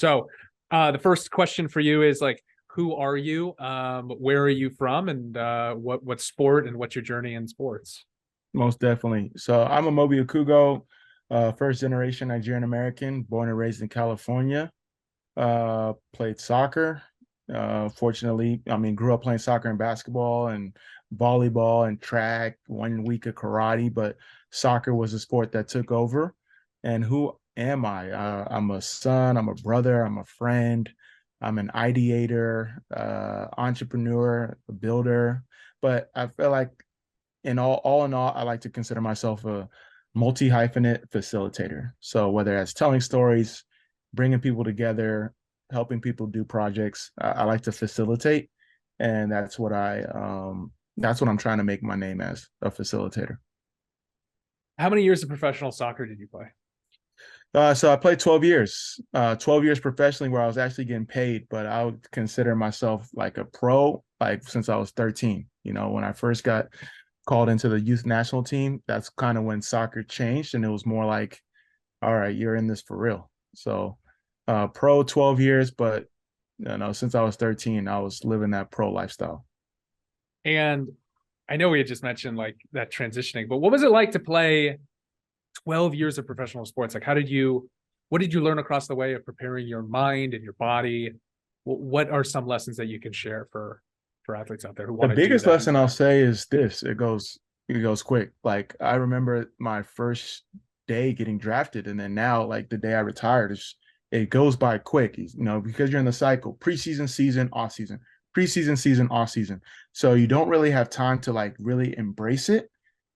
So the first question for you is like, who are you? Where are you from? And what sport and what's your journey in sports? Most definitely. So I'm Amobi Okugo, first generation Nigerian American, born and raised in California. Played soccer. Fortunately, I mean, grew up playing soccer and basketball and volleyball and track, 1 week of karate, but soccer was a sport that took over. And who am I? I'm a son, I'm a brother, I'm a friend, I'm an ideator, entrepreneur, a builder. But I feel like all in all, I like to consider myself a multi-hyphenate facilitator. So whether that's telling stories, bringing people together, helping people do projects, I like to facilitate, and that's what I'm trying to make my name as, a facilitator. How many years of professional soccer did you play? So I played 12 years, 12 years professionally where I was actually getting paid, but I would consider myself like a pro, like since I was 13. When I first got called into the youth national team, that's kind of when soccer changed and it was more like, all right, you're in this for real. So pro 12 years, but since I was 13, I was living that pro lifestyle. And I know we had just mentioned like that transitioning, but what was it like to play 12 years of professional sports? Like, what did you learn across the way of preparing your mind and your body? What are some lessons that you can share for athletes out there who The want to do biggest that? lesson I'll say is this: it goes quick. Like I remember my first day getting drafted, and then now, like the day I retired, it goes by quick. Because you're in the cycle: preseason, season, off season, preseason, season, off season. So you don't really have time to like really embrace it,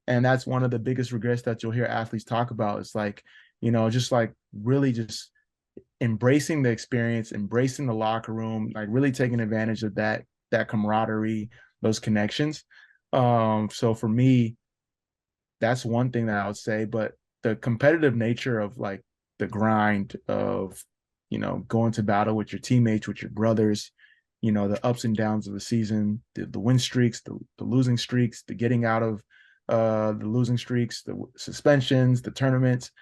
and that's one of the biggest regrets that you'll hear athletes talk about. It's like, just like really just embracing the experience, embracing the locker room, like really taking advantage of that camaraderie, those connections. So for me, that's one thing that I would say. But the competitive nature of like the grind of, going to battle with your teammates, with your brothers, the ups and downs of the season, the win streaks, the losing streaks, the getting out of the losing streaks, the suspensions, the tournaments.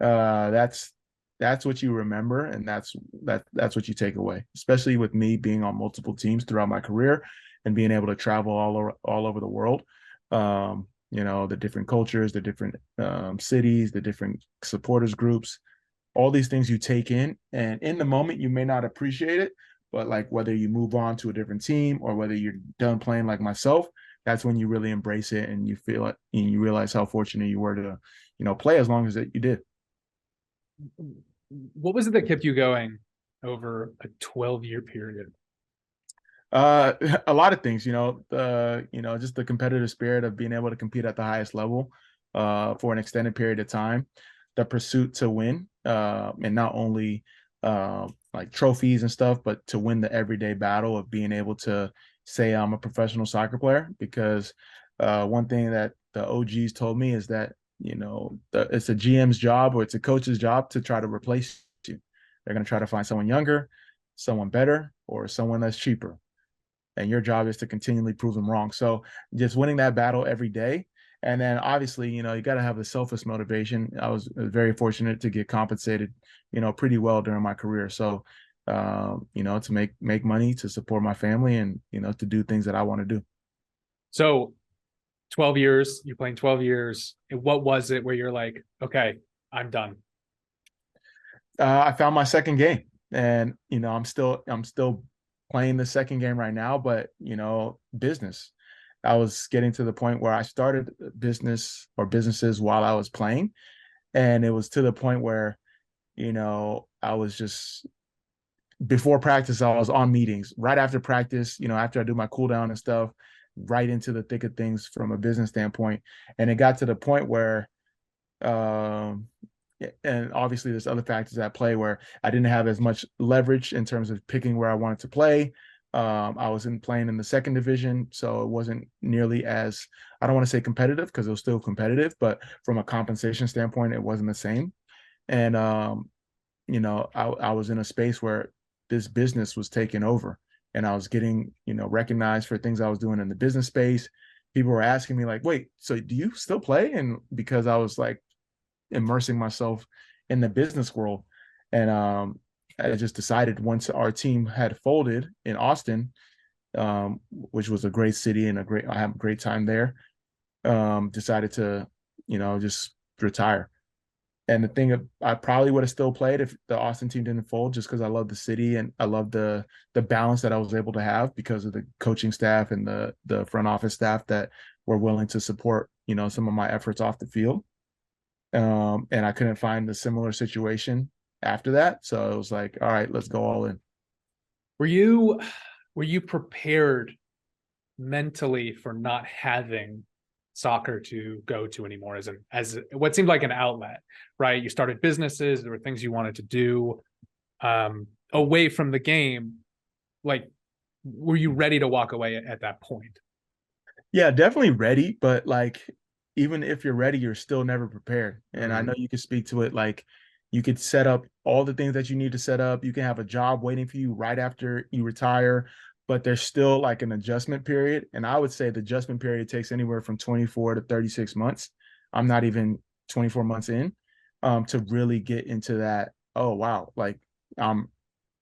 That's what you remember, and that's what you take away. Especially with me being on multiple teams throughout my career and being able to travel all over the world. The different cultures, the different cities, the different supporters groups, all these things you take in, and in the moment you may not appreciate it, but like whether you move on to a different team or whether you're done playing like myself, that's when you really embrace it and you feel it and you realize how fortunate you were to, play as long as that you did. What was it that kept you going over a 12-year period? Uh, a lot of things, just the competitive spirit of being able to compete at the highest level, for an extended period of time, the pursuit to win, and not only like trophies and stuff, but to win the everyday battle of being able to say I'm a professional soccer player. Because one thing that the OGs told me is that it's a GM's job or it's a coach's job to try to replace you. They're going to try to find someone younger, someone better, or someone that's cheaper, and your job is to continually prove them wrong. So just winning that battle every day. And then obviously, you got to have the selfish motivation. I was very fortunate to get compensated, pretty well during my career. So, to make money, to support my family, and to do things that I want to do. So 12 years, you're playing 12 years. And what was it where you're like, okay, I'm done? I found my second game, and I'm still playing the second game right now. But business. I was getting to the point where I started business or businesses while I was playing, and it was to the point where I was just before practice, I was on meetings. Right after practice, after I do my cool down and stuff, right into the thick of things from a business standpoint. And it got to the point where um and obviously there's other factors at play where I didn't have as much leverage in terms of picking where I wanted to play. I was playing in the second division, so it wasn't nearly as, I don't want to say competitive because it was still competitive, but from a compensation standpoint, it wasn't the same. And I was in a space where this business was taking over, and I was getting recognized for things I was doing in the business space. People were asking me like, "Wait, so do you still play?" And because I was like immersing myself in the business world. And I just decided once our team had folded in Austin, which was a great city and I have a great time there. Decided to, just retire. And the thing, I probably would have still played if the Austin team didn't fold, just because I love the city and I love the balance that I was able to have because of the coaching staff and the front office staff that were willing to support, some of my efforts off the field. And I couldn't find a similar situation after that, so it was like, all right, let's go all in. Were you prepared mentally for not having soccer to go to anymore as what seemed like an outlet, right? You started businesses, there were things you wanted to do away from the game. Like, were you ready to walk away at that point? Yeah, definitely ready, but like, even if you're ready, you're still never prepared. And I know you can speak to it, like you could set up all the things that you need to set up. You can have a job waiting for you right after you retire, but there's still like an adjustment period. And I would say the adjustment period takes anywhere from 24 to 36 months. I'm not even 24 months in, to really get into that. Oh, wow. Like I'm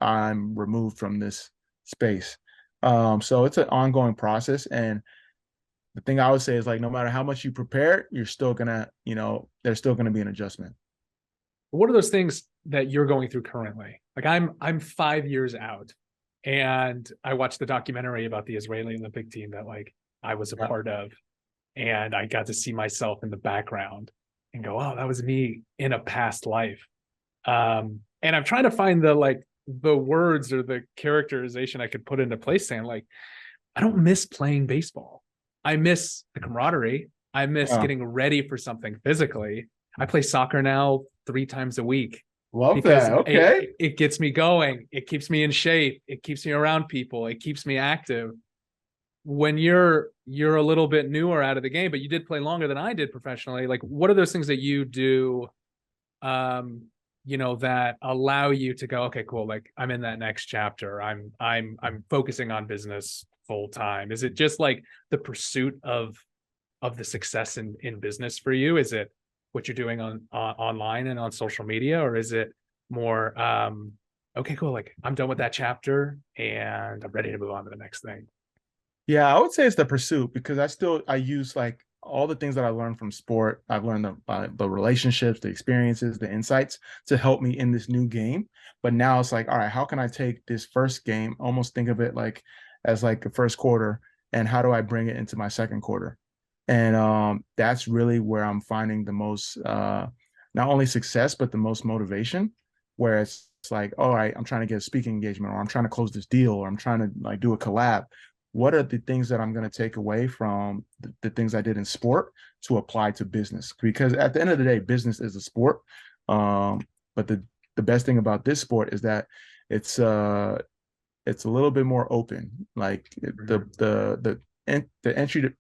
removed from this space. So it's an ongoing process. And the thing I would say is, like, no matter how much you prepare, you're still gonna, there's still gonna be an adjustment. What are those things that you're going through currently? Like, I'm 5 years out, and I watched the documentary about the Israeli Olympic team that like I was a part of, and I got to see myself in the background and go, oh, that was me in a past life. And I'm trying to find the words or the characterization I could put into place, saying like, I don't miss playing baseball. I miss the camaraderie. I miss getting ready for something physically. I play soccer now 3 times a week Love because that. Okay. it gets me going. It keeps me in shape. It keeps me around people. It keeps me active. When you're a little bit newer out of the game, but you did play longer than I did professionally, like, what are those things that you do that allow you to go, okay, cool, like I'm in that next chapter. I'm focusing on business full time. Is it just like the pursuit of the success in business for you? Is it what you're doing on online and on social media, or is it more okay, cool, like I'm done with that chapter and I'm ready to move on to the next thing? Yeah, I would say it's the pursuit, because I use like all the things that I learned from sport. I've learned the relationships, the experiences, the insights to help me in this new game. But now it's like, all right, how can I take this first game, almost think of it like as like the first quarter, and how do I bring it into my second quarter? And that's really where I'm finding the most, not only success, but the most motivation, where it's like, all right, I'm trying to get a speaking engagement, or I'm trying to close this deal, or I'm trying to like do a collab. What are the things that I'm going to take away from the things I did in sport to apply to business? Because at the end of the day, business is a sport. But the best thing about this sport is that it's it's a little bit more open. Like the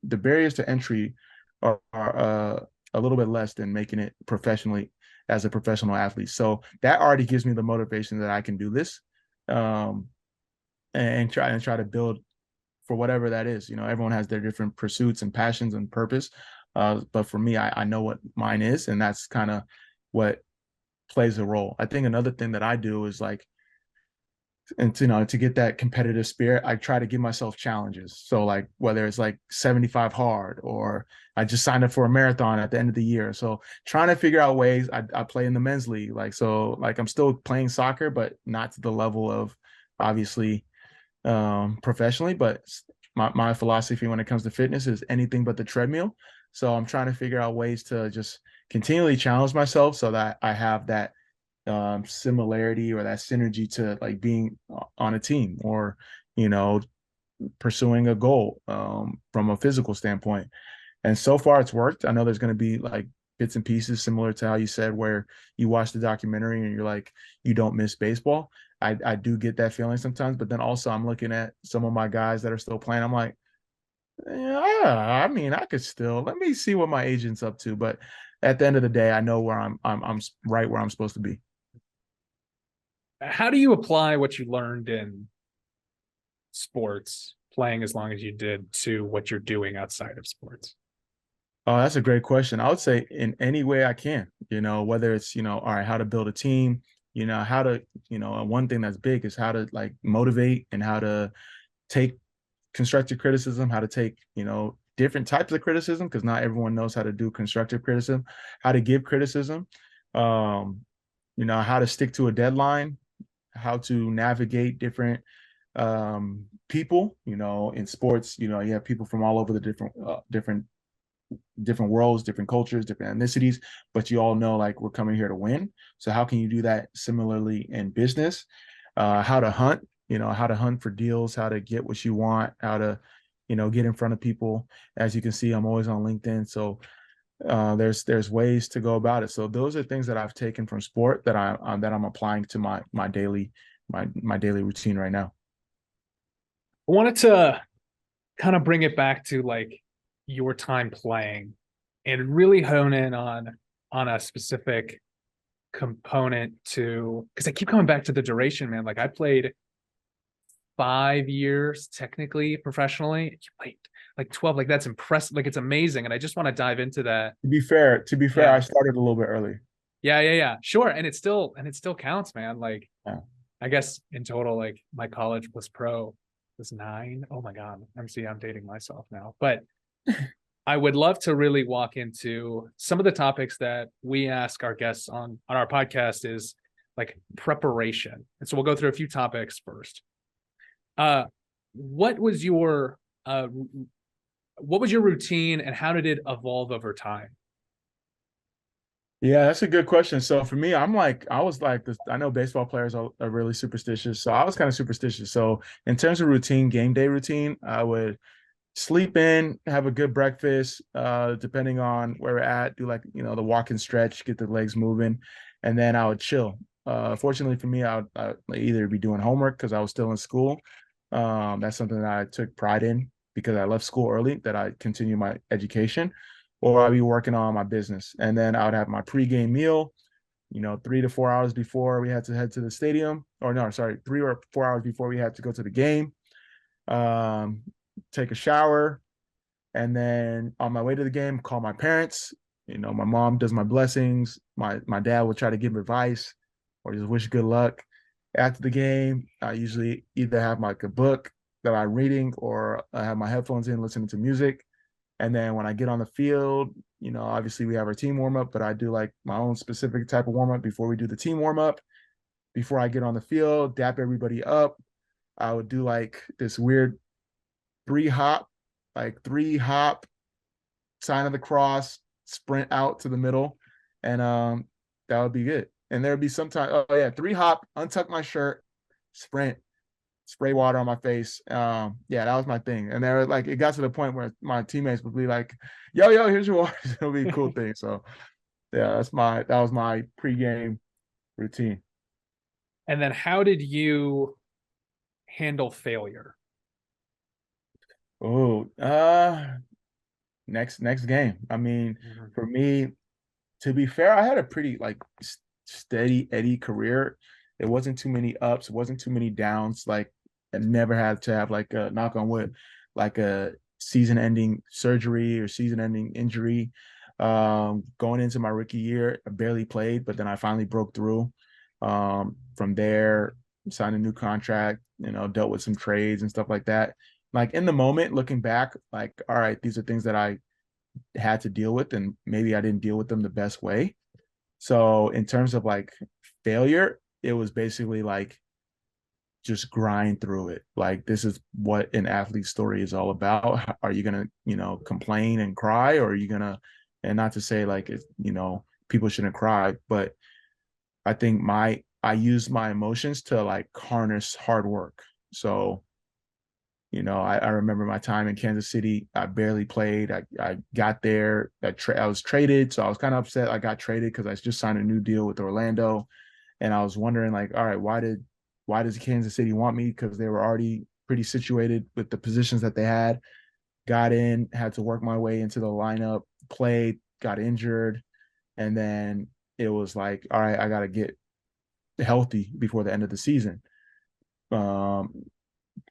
barriers to entry are a little bit less than making it professionally as a professional athlete. So that already gives me the motivation that I can do this, and try to build for whatever that is. Everyone has their different pursuits and passions and purpose. But for me, I know what mine is, and that's kind of what plays a role. I think another thing that I do is like, and to get that competitive spirit, I try to give myself challenges. So like whether it's like 75 hard, or I just signed up for a marathon at the end of the year. So trying to figure out ways. I play in the men's league, like I'm still playing soccer, but not to the level of obviously professionally. But my philosophy when it comes to fitness is anything but the treadmill. So I'm trying to figure out ways to just continually challenge myself so that I have that similarity or that synergy to like being on a team, or pursuing a goal from a physical standpoint. And so far it's worked. I know there's going to be like bits and pieces similar to how you said, where you watch the documentary and you're like, you don't miss baseball. I do get that feeling sometimes, but then also I'm looking at some of my guys that are still playing. I'm like, yeah, I mean, I could still, let me see what my agent's up to. But at the end of the day, I know where I'm right where I'm supposed to be. How do you apply what you learned in sports, playing as long as you did, to what you're doing outside of sports? Oh, that's a great question. I would say in any way I can, whether it's, all right, how to build a team, how to, and one thing that's big is how to like motivate and how to take constructive criticism, how to take, different types of criticism, because not everyone knows how to do constructive criticism, how to give criticism, how to stick to a deadline, how to navigate different people, in sports, you have people from all over the different worlds, different cultures, different ethnicities, but you all know like we're coming here to win. So how can you do that similarly in business? How to hunt, how to hunt for deals, how to get what you want, how to, get in front of people. As you can see, I'm always on LinkedIn. So there's ways to go about it. So those are things that I've taken from sport that I'm applying to my daily routine right now. I wanted to kind of bring it back to like your time playing and really hone in on a specific component to, because I keep coming back to the duration, man. Like I played 5 years technically professionally. You played like 12. Like that's impressive. Like it's amazing. And I just want to dive into that. To be fair, Yeah. I started a little bit early. Yeah. Sure. And it still counts, man. Like Yeah. I guess in total, like my college plus pro was 9. Oh my God. I'm dating myself now. But I would love to really walk into some of the topics that we ask our guests on our podcast is like preparation. And so we'll go through a few topics first. What was your routine and how did it evolve over time? Yeah, that's a good question. So for me, I was like this. I know baseball players are really superstitious. So I was kind of superstitious. So in terms of routine, game day routine, I would sleep in, have a good breakfast, depending on where we're at, do like, the walk and stretch, get the legs moving, and then I would chill. Fortunately for me, I would either be doing homework because I was still in school. That's something that I took pride in because I left school early, that I continue my education, or I'd be working on my business. And then I would have my pregame meal, 3 to 4 hours before we had to head to the stadium, or no, sorry, 3 or 4 hours before we had to go to the game. Um, Take a shower, and then on my way to the game, call my parents. My mom does my blessings. My dad will try to give advice or just wish good luck. After the game, I usually either have like a book that I'm reading or I have my headphones in listening to music. And then when I get on the field, obviously we have our team warm up, but I do like my own specific type of warm up before we do the team warm up. Before I get on the field, dap everybody up. I would do like this weird three hop, sign of the cross, sprint out to the middle, and that would be good. And there would be sometimes, oh yeah, 3 hop, untuck my shirt, sprint, spray water on my face. Yeah, that was my thing. And there, like, it got to the point where my teammates would be like, "Yo, here's your water." It'll be a cool thing. So yeah, that was my pregame routine. And then how did you handle failure? Oh, next game. I mean, for me, to be fair, I had a pretty like steady Eddie career. It wasn't too many ups, it wasn't too many downs. Like I never had to have like a knock on wood, like a season-ending surgery or season-ending injury. Going into my rookie year, I barely played, but then I finally broke through. From there, signed a new contract, dealt with some trades and stuff like that. Like in the moment, looking back, like, all right, these are things that I had to deal with, and maybe I didn't deal with them the best way. So in terms of like failure, it was basically like just grind through it. Like this is what an athlete's story is all about. Are you gonna, complain and cry, or are you gonna, and not to say like it's, people shouldn't cry, but I think I use my emotions to like harness hard work. So I remember my time in Kansas City. I barely played. I got there. I was traded, so I was kind of upset. I got traded because I just signed a new deal with Orlando, and I was wondering like, all right, why does Kansas City want me? Because they were already pretty situated with the positions that they had. Got in, had to work my way into the lineup, played, got injured, and then it was like, all right, I got to get healthy before the end of the season.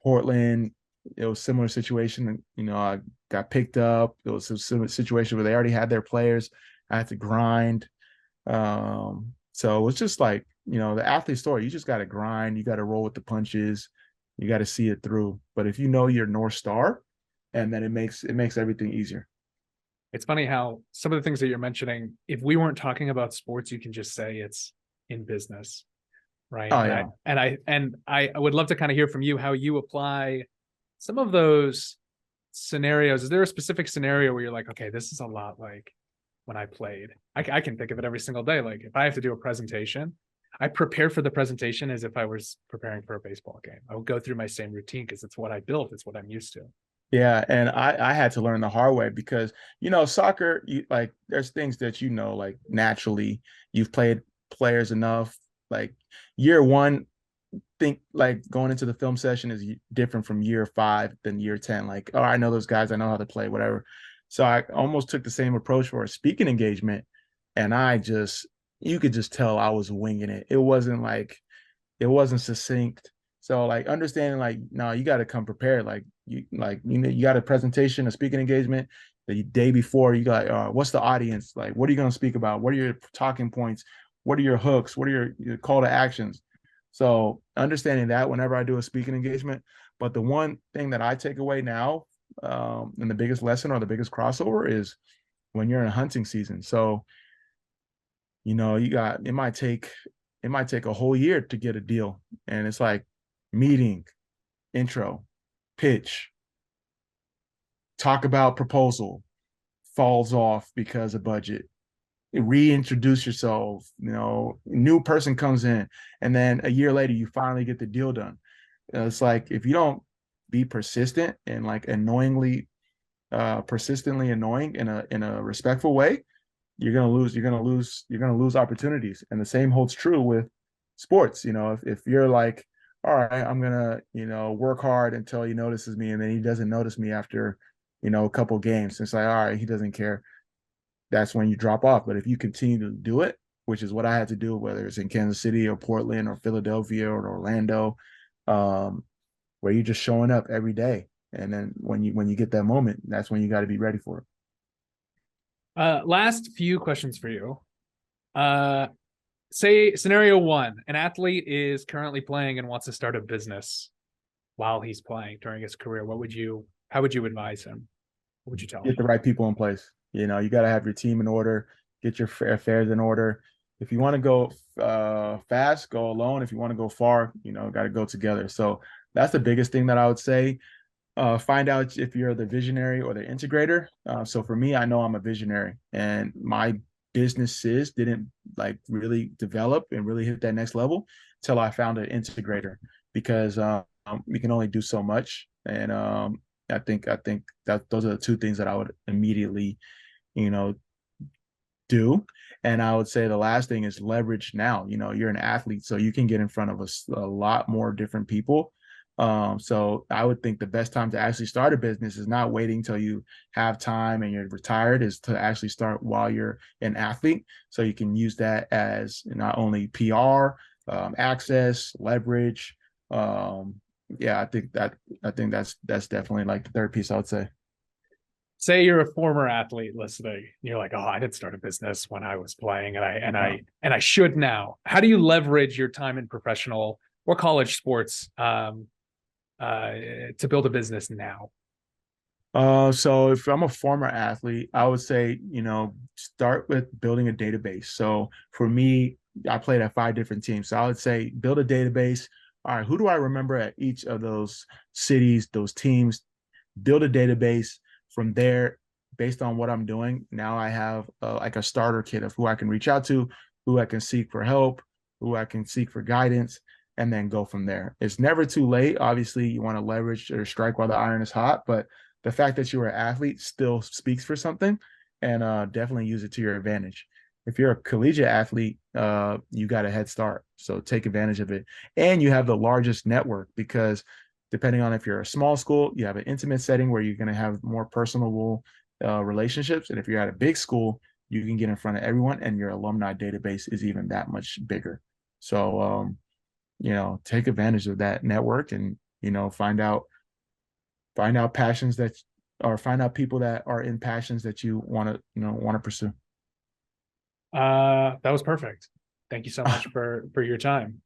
Portland, it was a similar situation. I got picked up. It was a similar situation where they already had their players. I had to grind. So it was just like the athlete story, you just got to grind, you got to roll with the punches, you got to see it through. But if you know your North Star, and then it makes everything easier. It's funny how some of the things that you're mentioning, if we weren't talking about sports, you can just say it's in business, right? Oh And yeah. I would love to kind of hear from you how you apply some of those scenarios. Is there a specific scenario where you're like, okay, this is a lot like when I played? I can think of it every single day. Like if I have to do a presentation, I prepare for the presentation as if I was preparing for a baseball game. I will go through my same routine because it's what I built. It's what I'm used to. Yeah, and I had to learn the hard way because soccer, like there's things that like naturally you've played players enough. Like year one, think like going into the film session is different from year 5 than year 10. Like, oh, I know those guys, I know how to play, whatever. So I almost took the same approach for a speaking engagement, and you could just tell I was winging it. It wasn't succinct. So like understanding like no, you got to come prepared. You got a presentation, a speaking engagement the day before. You got what's the audience like? What are you going to speak about? What are your talking points? What are your hooks? What are your call to actions? So understanding that whenever I do a speaking engagement. But the one thing that I take away now, and the biggest lesson or the biggest crossover is when you're in hunting season. So it might take a whole year to get a deal, and it's like meeting, intro, pitch, talk about proposal, falls off because of budget, reintroduce yourself, new person comes in, and then a year later you finally get the deal done. It's like if you don't be persistent and like persistently annoying in a respectful way, you're gonna lose opportunities. And the same holds true with sports. If you're like, all right, I'm gonna work hard until he notices me, and then he doesn't notice me after a couple games. It's like, all right, he doesn't care. That's when you drop off. But if you continue to do it, which is what I had to do, whether it's in Kansas City or Portland or Philadelphia or Orlando, um, where you're just showing up every day, and then when you get that moment, that's when you got to be ready for it. Last few questions for you. Uh, Say scenario one, an athlete is currently playing and wants to start a business while he's playing during his career. How would you advise him? What would you tell Get him? the right people in place. You got to have your team in order, get your affairs in order. If you want to go fast, go alone. If you want to go far, got to go together. So that's the biggest thing that I would say. Find out if you're the visionary or the integrator. So for me, I know I'm a visionary, and my businesses didn't like really develop and really hit that next level till I found an integrator, because we can only do so much. And I think that those are the two things that I would immediately, you know, do. And I would say the last thing is leverage now. You're an athlete, so you can get in front of a lot more different people. So I would think the best time to actually start a business is not waiting until you have time and you're retired, is to actually start while you're an athlete. So you can use that as not only PR, access, leverage. Yeah, I think that's definitely like the third piece I would say. Say you're a former athlete listening. You're like, oh, I didn't start a business when I was playing, and I should now. How do you leverage your time in professional or college sports to build a business now? So if I'm a former athlete, I would say, start with building a database. So for me, I played at 5 different teams. So I would say build a database. All right, who do I remember at each of those cities, those teams? Build a database. From there, based on what I'm doing, now I have like a starter kit of who I can reach out to, who I can seek for help, who I can seek for guidance, and then go from there. It's never too late. Obviously, you want to leverage or strike while the iron is hot, but the fact that you were an athlete still speaks for something, and definitely use it to your advantage. If you're a collegiate athlete, you got a head start. So take advantage of it. And you have the largest network, because depending on if you're a small school, you have an intimate setting where you're going to have more personable relationships. And if you're at a big school, you can get in front of everyone, and your alumni database is even that much bigger. So, take advantage of that network, and, find out passions or find out people that are in passions that you want to pursue. That was perfect. thank you so much for your time.